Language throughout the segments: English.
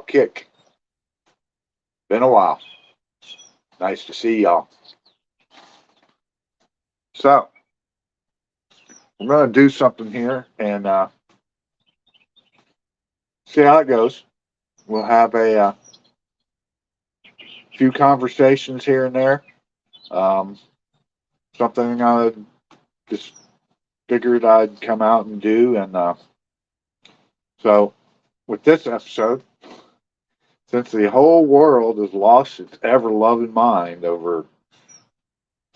Kick. Been a while. Nice to see y'all. So, we're going to do something here and see how it goes. We'll have a few conversations here and there. Um, Something I just figured I'd come out and do. And so, with this episode, since the whole world has lost its ever loving mind over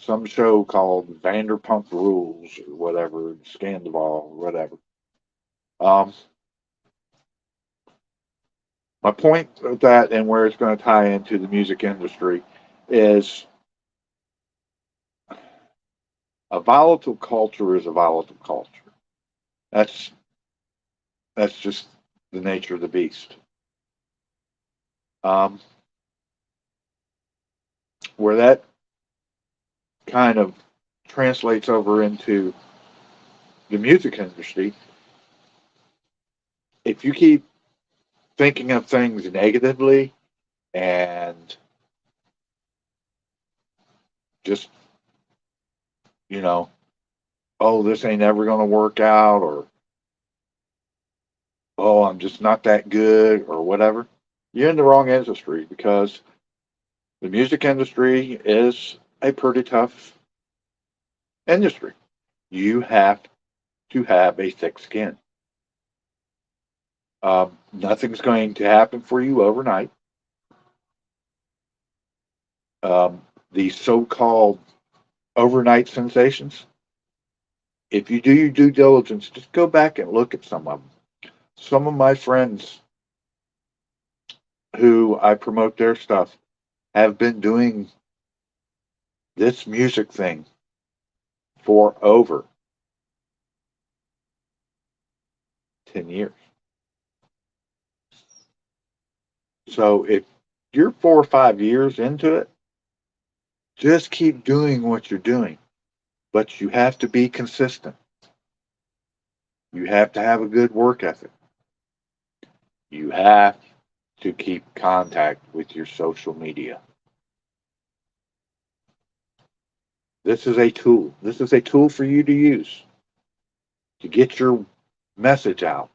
some show called Vanderpump Rules or whatever, Scandal or whatever. Um, my point of that and where it's going to tie into the music industry is a volatile culture is a volatile culture. That's that's just the nature of the beast. Um, where that kind of translates over into the music industry, if you keep thinking of things negatively and just, you know, oh, this ain't ever going to work out, or oh, I'm just not that good, or whatever, you're in the wrong industry because the music industry is a pretty tough industry. You have to have a thick skin. Nothing's going to happen for you overnight. These so called overnight sensations, if you do your due diligence, just go back and look at some of them. Some of my friends who I promote their stuff have been doing this music thing for over 10 years. So if you're 4 or 5 years into it, just keep doing what you're doing. But you have to be consistent. You have to have a good work ethic. You have to keep contact with your social media. This is a tool. This is a tool for you to use to get your message out.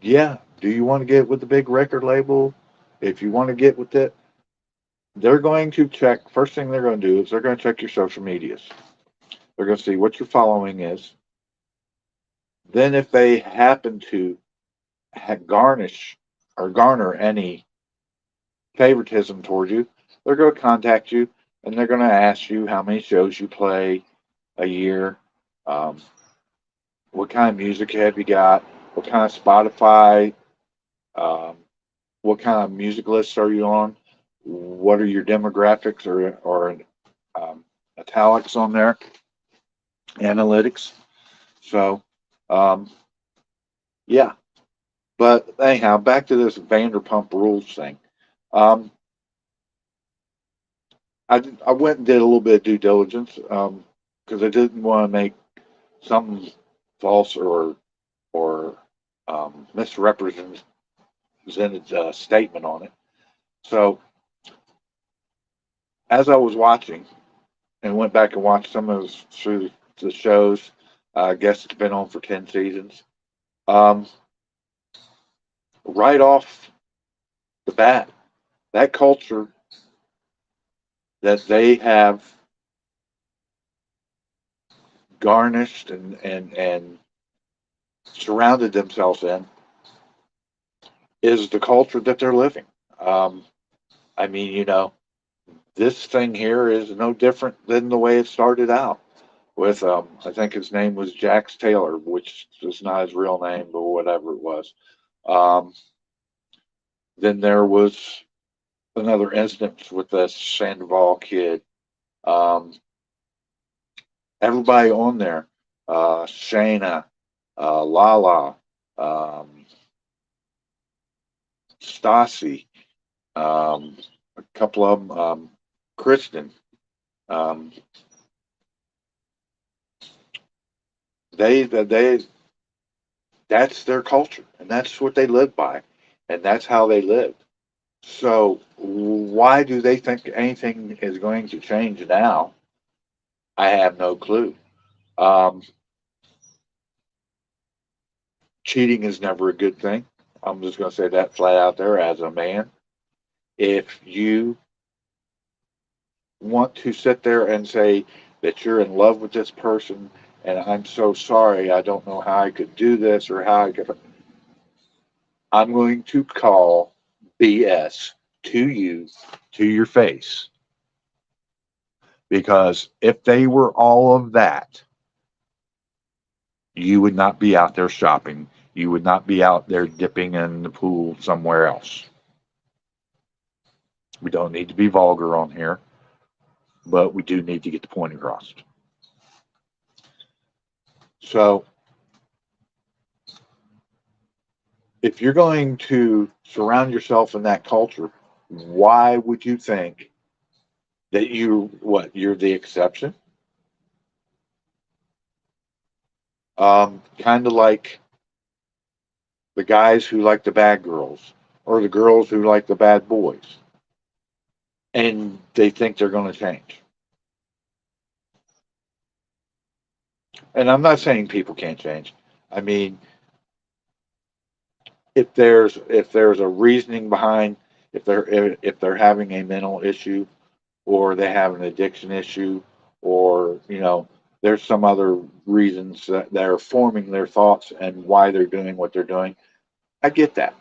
Yeah, do you want to get with the big record label? If you want to get with it, they're going to check. First thing they're going to do is they're going to check your social medias. They're going to see what your following is. Then, if they happen to garnish or garner any favoritism towards you, they're going to contact you and they're going to ask you how many shows you play a year, um, what kind of music have you got, what kind of Spotify, um, what kind of music lists are you on, what are your demographics or italics on there, analytics. So, um, yeah. But anyhow, back to this Vanderpump Rules thing. Um, I went and did a little bit of due diligence because I didn't want to make some false or misrepresented statement on it. So as I was watching and went back and watched some of through the shows, I guess it's been on for 10 seasons. Um, right off the bat, that culture that they have garnished and surrounded themselves in is the culture that they're living. Um, I mean, this thing here is no different than the way it started out with, I think his name was Jax Taylor, which is not his real name, but whatever it was. Um, then there was another instance with this Sandoval kid. Um, Everybody on there, Shayna, Lala, um, Stassi, um, a couple of them, Kristen. Um, they that's their culture, and that's what they live by. and that's how they lived. So why do they think anything is going to change now? I have no clue. Um, Cheating is never a good thing. I'm just going to say that flat out there as a man. If you want to sit there and say that you're in love with this person and I'm so sorry, I don't know how I could do this or how I could, I'm going to call BS to you, to your face. Because if they were all of that, you would not be out there shopping. You would not be out there dipping in the pool somewhere else. We don't need to be vulgar on here, but we do need to get the point across. So, if you're going to surround yourself in that culture, why would you think that you're the exception? Kind of like the guys who like the bad girls or the girls who like the bad boys, and they think they're going to change. And I'm not saying people can't change. I mean, if there's a reasoning behind, if they're having a mental issue or they have an addiction issue, or there's some other reasons that they're forming their thoughts and why they're doing what they're doing. I get that.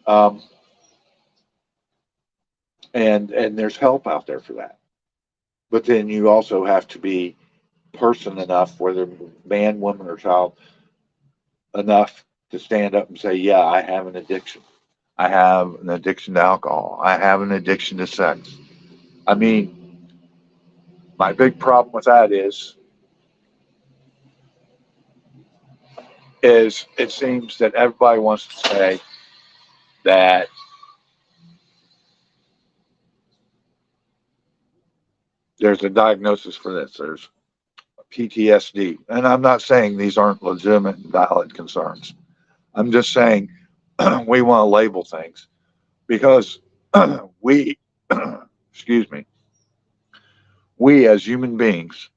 um, and there's help out there for that, but then you also have to be person enough, whether man, woman, or child, enough to stand up and say, yeah, I have an addiction. I have an addiction to alcohol. I have an addiction to sex. I mean, my big problem with that is it seems that everybody wants to say that there's a diagnosis for this. There's PTSD. And I'm not saying these aren't legitimate and valid concerns. I'm just saying we want to label things because we, excuse me, we as human beings,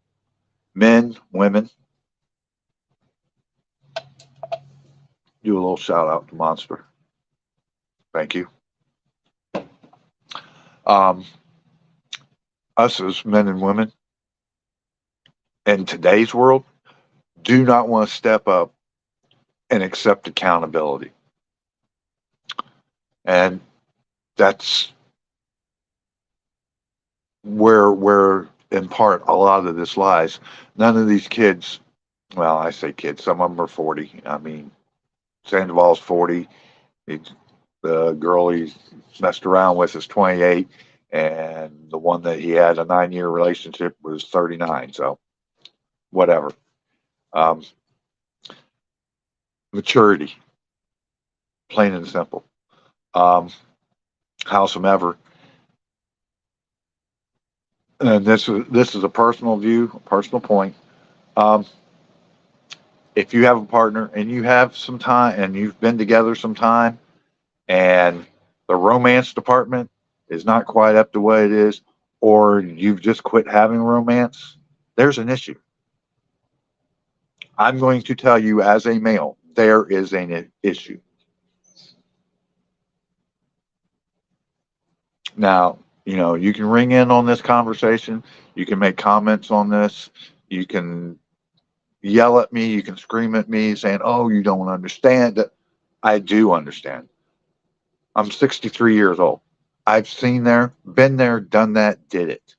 men, women, do a little shout out to Monster. Thank you. Um, Us as men and women in today's world do not want to step up and accept accountability. And that's where in part a lot of this lies. None of these kids, well, I say kids, some of them are 40. I mean, Sandoval's 40. The girl he messed around with is 28, and the one that he had a 9-year relationship was 39. So whatever. Um, Maturity, plain and simple. Um, Howsoever, and this is a personal view, a personal point. Um, if you have a partner and you have some time and you've been together some time, and the romance department is not quite up to what it is, or you've just quit having romance, there's an issue. I'm going to tell you as a male, there is an issue. Now, you can ring in on this conversation. You can make comments on this. You can yell at me. You can scream at me saying, oh, you don't understand. I do understand. I'm 63 years old. I've been there, done that, did it.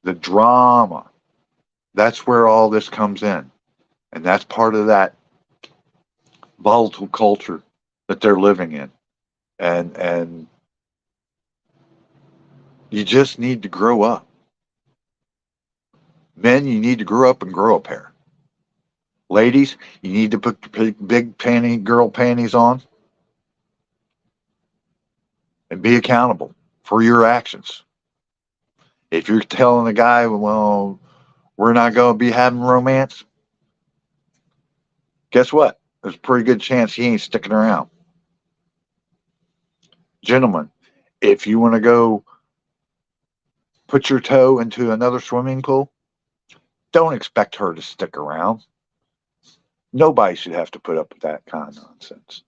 The drama, that's where all this comes in. And that's part of that volatile culture that they're living in. And you just need to grow up. Men, you need to grow up and grow a pair. Ladies, you need to put the big girl panties on and be accountable for your actions. If you're telling a guy, well, we're not going to be having romance, guess what? there's a pretty good chance he ain't sticking around. Gentlemen, if you want to go put your toe into another swimming pool, don't expect her to stick around. Nobody should have to put up with that kind of nonsense.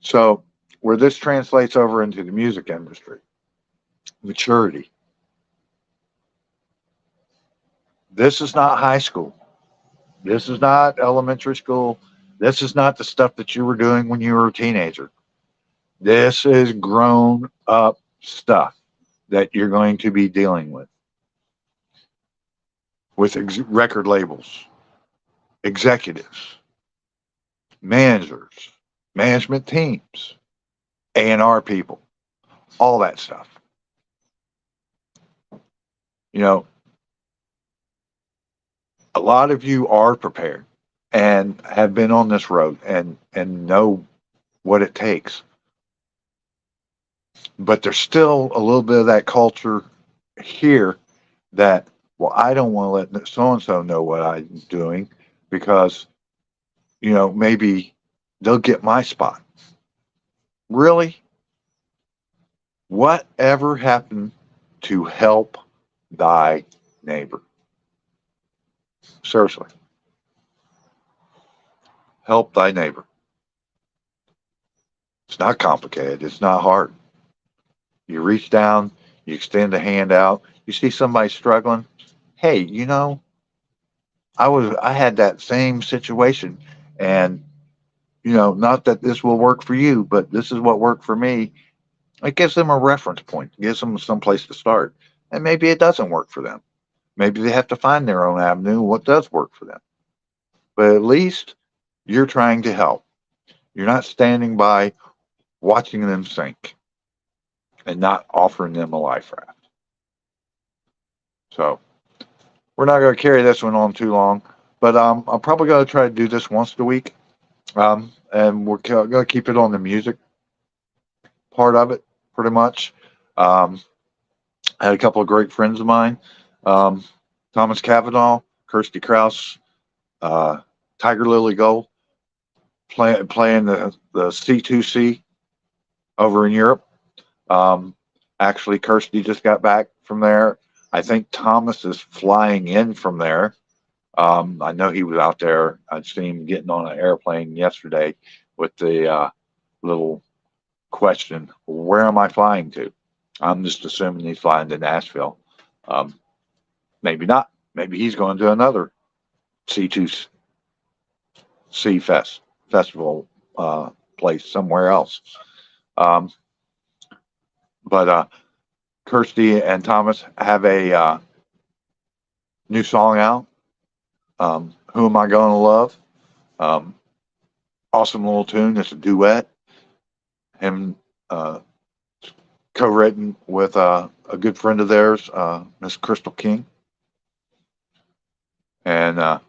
So, where this translates over into the music industry, maturity. This is not high school. This is not elementary school. This is not the stuff that you were doing when you were a teenager. This is grown up stuff that you're going to be dealing with record labels, executives, managers, management teams, A&R people, all that stuff. You know, a lot of you are prepared and have been on this road and know what it takes. But there's still a little bit of that culture here that, well, I don't want to let so and so know what I'm doing because, maybe they'll get my spot. Really? Whatever happened to help thy neighbor? Seriously. Help thy neighbor. It's not complicated. It's not hard. You reach down, you extend a hand out, you see somebody struggling. Hey, I had that same situation, and not that this will work for you, but this is what worked for me. It gives them a reference point, it gives them some place to start. And maybe it doesn't work for them. Maybe they have to find their own avenue, what does work for them. But at least you're trying to help. You're not standing by watching them sink and not offering them a life raft. So we're not going to carry this one on too long, but I'm probably going to try to do this once a week. And we're going to keep it on the music part of it, pretty much. I had a couple of great friends of mine, Thomas Cavanaugh, Kirsty Krause, Tiger Lily Gold, playing the C2C over in Europe. Actually, Kirsty just got back from there. I think Thomas is flying in from there. I know he was out there. I'd seen him getting on an airplane yesterday with the little question, where am I flying to? I'm just assuming he's flying to Nashville. Maybe not. Maybe he's going to another C2C festival place somewhere else. But Kirsty and Thomas have a new song out. Who Am I Gonna Love? Awesome little tune. It's a duet. Him co-written with a good friend of theirs, Miss Crystal King. And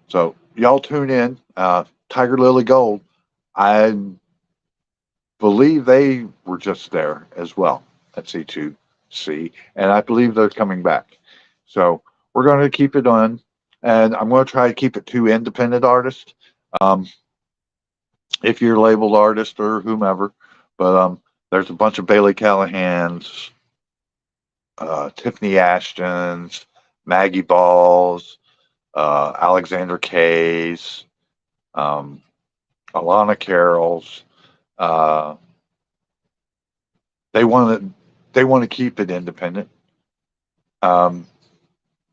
so y'all tune in. Tiger Lily Gold, I believe they were just there as well at C2C, and I believe they're coming back. So we're going to keep it on, and I'm going to try to keep it to independent artists. If you're a labeled artist or whomever, but there's a bunch of Bailey Callahans, Tiffany Ashton's, Maggie Balls, Alexander Kay's, Alana Carroll's. They want to keep it independent.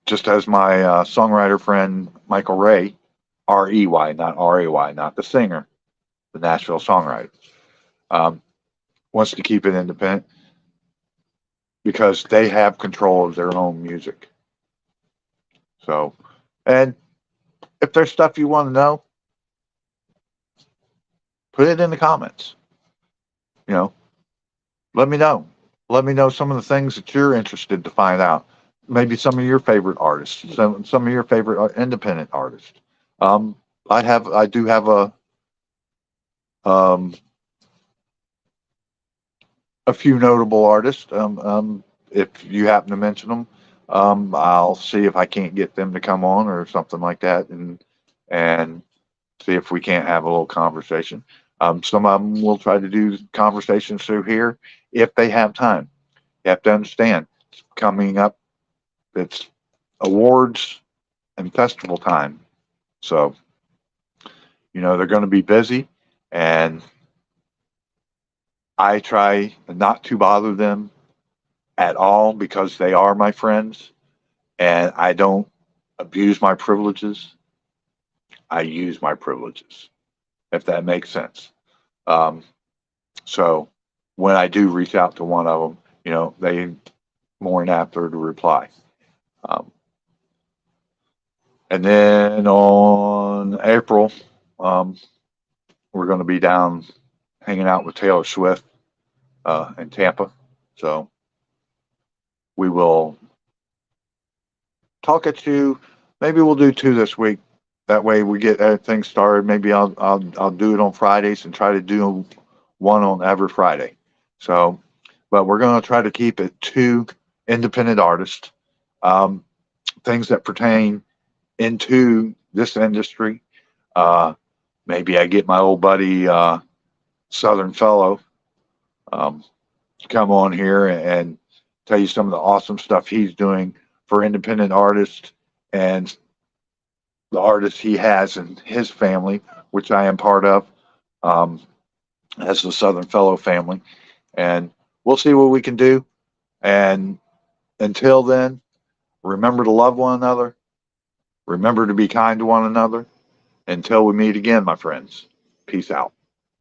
Just as my songwriter friend Michael Ray, R-E-Y, not R-A-Y, not the singer, the Nashville songwriter, wants to keep it independent because they have control of their own music. So, and if there's stuff you want to know, put it in the comments. Let me know. Let me know some of the things that you're interested to find out. Maybe some of your favorite artists, some of your favorite independent artists. I do have a few notable artists. If you happen to mention them, I'll see if I can't get them to come on or something like that, and see if we can't have a little conversation. Some of them will try to do conversations through here if they have time. You have to understand, it's coming up, it's awards and festival time. So, they're going to be busy, and I try not to bother them at all because they are my friends, and I don't abuse my privileges. I use my privileges, if that makes sense. Um, so when I do reach out to one of them, they more than after to reply. Um, and then on April, um, we're going to be down hanging out with Taylor Swift in Tampa. So we will talk at you. Maybe we'll do two this week. That way we get everything started. Maybe I'll do it on Fridays and try to do one on every Friday. So, but we're going to try to keep it two independent artists, um, things that pertain into this industry. Uh, Maybe I get my old buddy Southern Fellow um, to come on here and tell you some of the awesome stuff he's doing for independent artists and the artists he has in his family, which I am part of, um, as the Southern Fellow family. And we'll see what we can do. And until then, remember to love one another. Remember to be kind to one another. Until we meet again, my friends. Peace out.